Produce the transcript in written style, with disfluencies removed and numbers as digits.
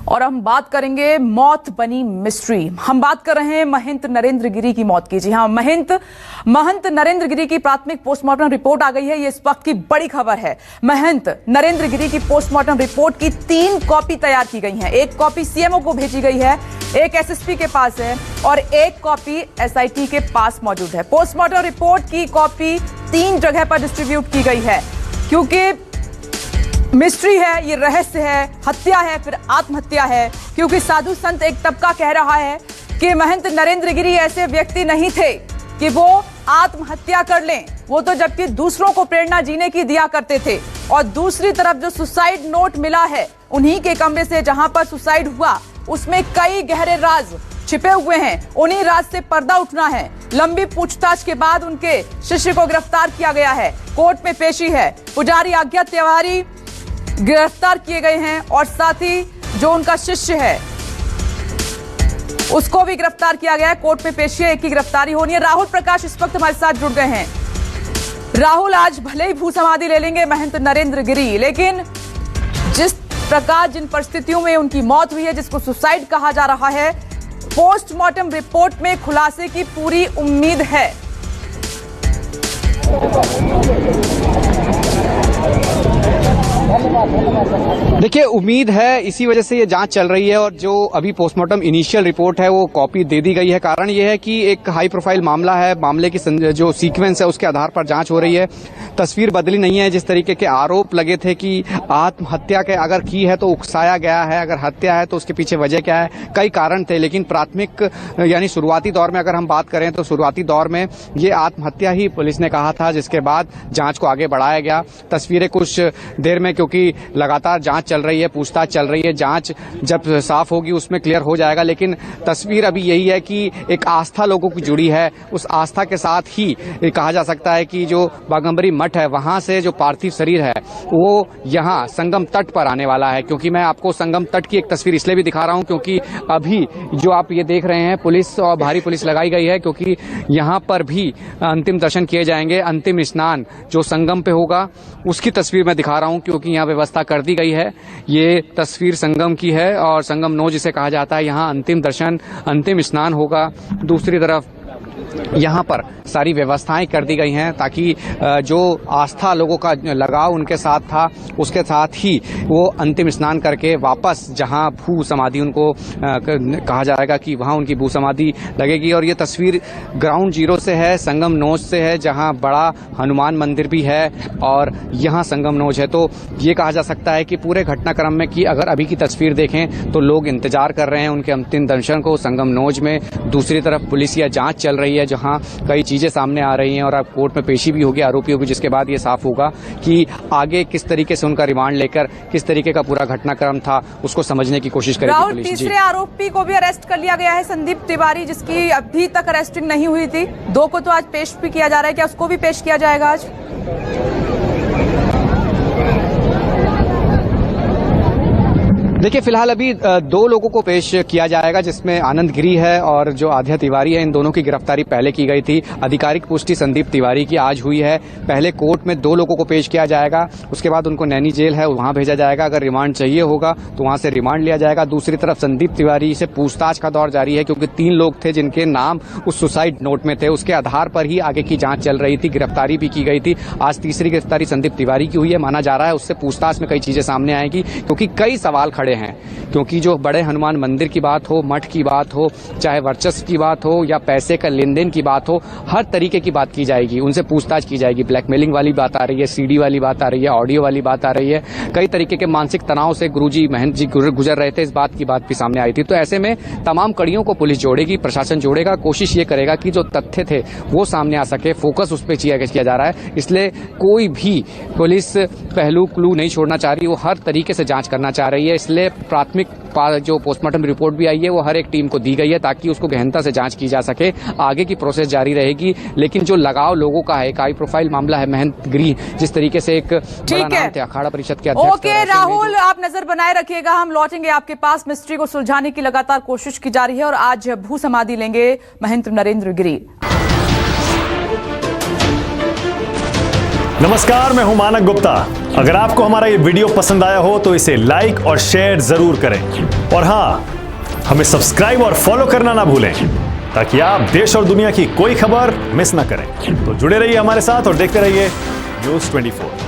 और हम बात करेंगे मौत बनी मिस्ट्री। हम बात कर रहे हैं महंत नरेंद्र गिरी की मौत की। जी हां, महंत नरेंद्र गिरी की प्राथमिक पोस्टमार्टम रिपोर्ट आ गई है। ये इस वक्त की बड़ी खबर है। महंत नरेंद्र गिरी की पोस्टमार्टम रिपोर्ट की 3 कॉपी तैयार की गई हैं। एक कॉपी सीएमओ को भेजी गई है, एक एसएसपी के पास है और एक कॉपी एसआईटी के पास मौजूद है। पोस्टमार्टम रिपोर्ट की कॉपी 3 जगह पर डिस्ट्रीब्यूट की गई है क्योंकि मिस्ट्री है, ये रहस्य है, हत्या है, फिर आत्महत्या है। क्योंकि साधु संत एक तबका कह रहा है कि महंत नरेंद्र गिरी ऐसे व्यक्ति नहीं थे कि वो आत्महत्या कर लें। वो तो जबकि दूसरों को प्रेरणा जीने की दिया करते थे। और दूसरी तरफ जो सुसाइड नोट मिला है उन्हीं के कमरे से जहां पर सुसाइड हुआ, उसमें कई गहरे राज छिपे हुए हैं। उन्हीं राज से पर्दा उठना है। लंबी पूछताछ के बाद उनके शिष्य को गिरफ्तार किया गया है। कोर्ट में पेशी है। पुजारी आज्ञा तिवारी गिरफ्तार किए गए हैं और साथ ही जो उनका शिष्य है उसको भी गिरफ्तार किया गया है। कोर्ट में पेशी है, एक की गिरफ्तारी होनी है। राहुल प्रकाश इस वक्त हमारे साथ जुड़ गए हैं। राहुल, आज भले ही भू समाधि ले लेंगे महंत नरेंद्र गिरी, लेकिन जिस प्रकार जिन परिस्थितियों में उनकी मौत हुई है, जिसको सुसाइड कहा जा रहा है, पोस्टमार्टम रिपोर्ट में खुलासे की पूरी उम्मीद है। देखिए, उम्मीद है, इसी वजह से ये जांच चल रही है और जो अभी पोस्टमार्टम इनिशियल रिपोर्ट है वो कॉपी दे दी गई है। कारण ये है कि एक हाई प्रोफाइल मामला है, मामले की जो सीक्वेंस है उसके आधार पर जांच हो रही है। तस्वीर बदली नहीं है। जिस तरीके के आरोप लगे थे कि आत्महत्या के अगर की है तो उकसाया गया है, अगर हत्या है तो उसके पीछे वजह क्या है, कई कारण थे। लेकिन प्राथमिक यानी शुरुआती दौर में अगर हम बात करें तो शुरुआती दौर में ये आत्महत्या ही पुलिस ने कहा था, जिसके बाद जांच को आगे बढ़ाया गया। तस्वीरें कुछ देर में, क्योंकि लगातार जांच चल रही है, पूछताछ चल रही है, जांच जब साफ होगी उसमें क्लियर हो जाएगा। लेकिन तस्वीर अभी यही है कि एक आस्था लोगों की जुड़ी है। उस आस्था के साथ ही कहा जा सकता है कि जो बाघंबरी मठ है वहां से जो पार्थिव शरीर है वो यहाँ संगम तट पर आने वाला है। क्योंकि मैं आपको संगम तट की एक तस्वीर इसलिए भी दिखा रहा हूं क्योंकि अभी जो आप ये देख रहे हैं, पुलिस और भारी पुलिस लगाई गई है, क्योंकि यहाँ पर भी अंतिम दर्शन किए जाएंगे। अंतिम स्नान जो संगम पे होगा उसकी तस्वीर मैं दिखा रहा हूं क्योंकि यहाँ व्यवस्था कर दी गई है। ये तस्वीर संगम की है और संगम नौ जिसे कहा जाता है, यहाँ अंतिम दर्शन, अंतिम स्नान होगा। दूसरी तरफ यहाँ पर सारी व्यवस्थाएं कर दी गई हैं ताकि जो आस्था लोगों का लगाव उनके साथ था उसके साथ ही वो अंतिम स्नान करके वापस जहाँ भू समाधि उनको कहा जाएगा कि वहाँ उनकी भू समाधि लगेगी। और ये तस्वीर ग्राउंड जीरो से है, संगम नोज से है, जहाँ बड़ा हनुमान मंदिर भी है और यहाँ संगम नोज है। तो ये कहा जा सकता है कि पूरे घटनाक्रम में कि अगर अभी की तस्वीर देखें तो लोग इंतजार कर रहे हैं उनके अंतिम दर्शन को संगम नोज में। दूसरी तरफ पुलिस या जांच चल रही है जहां कई चीजें सामने आ रही हैं और अब कोर्ट में पेशी भी होगी आरोपियों की, जिसके बाद ये साफ होगा कि आगे किस तरीके से उनका रिमांड लेकर किस तरीके का पूरा घटनाक्रम था उसको समझने की कोशिश करेगी पुलिस। तीसरे आरोपी को भी अरेस्ट कर लिया गया है, संदीप तिवारी, जिसकी अभी तक अरेस्टिंग नहीं हुई थी। 2 को तो आज पेश भी किया जा रहा है, क्या उसको भी पेश किया जाएगा आज? देखिए, फिलहाल अभी 2 लोगों को पेश किया जाएगा, जिसमें आनंद गिरी है और जो आध्या तिवारी है। इन दोनों की गिरफ्तारी पहले की गई थी। आधिकारिक पुष्टि संदीप तिवारी की आज हुई है। पहले कोर्ट में 2 लोगों को पेश किया जाएगा, उसके बाद उनको नैनी जेल है वहां भेजा जाएगा। अगर रिमांड चाहिए होगा तो वहां से रिमांड लिया जाएगा। दूसरी तरफ संदीप तिवारी से पूछताछ का दौर जारी है क्योंकि 3 लोग थे जिनके नाम उस सुसाइड नोट में थे। उसके आधार पर ही आगे की जांच चल रही थी, गिरफ्तारी भी की गई थी। आज तीसरी गिरफ्तारी संदीप तिवारी की हुई है। माना जा रहा है उससे पूछताछ में कई चीजें सामने आएगी क्योंकि कई सवाल खड़े हैं। क्योंकि जो बड़े हनुमान मंदिर की बात हो, मठ की बात हो, चाहे वर्चस्व की बात हो या पैसे का लेन देन की बात हो, हर तरीके की बात की जाएगी, उनसे पूछताछ की जाएगी। ब्लैकमेलिंग वाली बात आ रही है, सीडी वाली बात आ रही है, ऑडियो वाली बात आ रही है। कई तरीके के मानसिक तनाव से गुरुजी महंत जी गुजर रहे थे, इस बात की बात भी सामने आई थी। तो ऐसे में तमाम कड़ियों को पुलिस जोड़ेगी, प्रशासन जोड़ेगा। कोशिश ये करेगा कि जो तथ्य थे वो सामने आ सके, फोकस उस पर किया जा रहा है। इसलिए कोई भी पुलिस पहलू क्लू नहीं छोड़ना चाह रही, वो हर तरीके से जांच करना चाह रही है। इसलिए प्राथमिक जो पोस्टमार्टम रिपोर्ट भी आई है वो हर एक टीम को दी गई है ताकि उसको गहनता से जांच की जा सके। आगे की प्रोसेस जारी रहेगी। लेकिन जो लगाव लोगों का है, एक हाई प्रोफाइल मामला है, महंत गिरी जिस तरीके से एक बड़ा नाम थे, अखाड़ा परिषद के अध्यक्ष। ओके राहुल, आप नजर बनाए रखिएगा, हम लौटेंगे आपके पास। मिस्ट्री को सुलझाने की लगातार कोशिश की जा रही है और आज भू समाधि लेंगे महंत नरेंद्र गिरी। नमस्कार, मैं हूं मानक गुप्ता। अगर आपको हमारा ये वीडियो पसंद आया हो तो इसे लाइक और शेयर जरूर करें और हाँ, हमें सब्सक्राइब और फॉलो करना ना भूलें ताकि आप देश और दुनिया की कोई खबर मिस ना करें। तो जुड़े रहिए हमारे साथ और देखते रहिए न्यूज़ 24।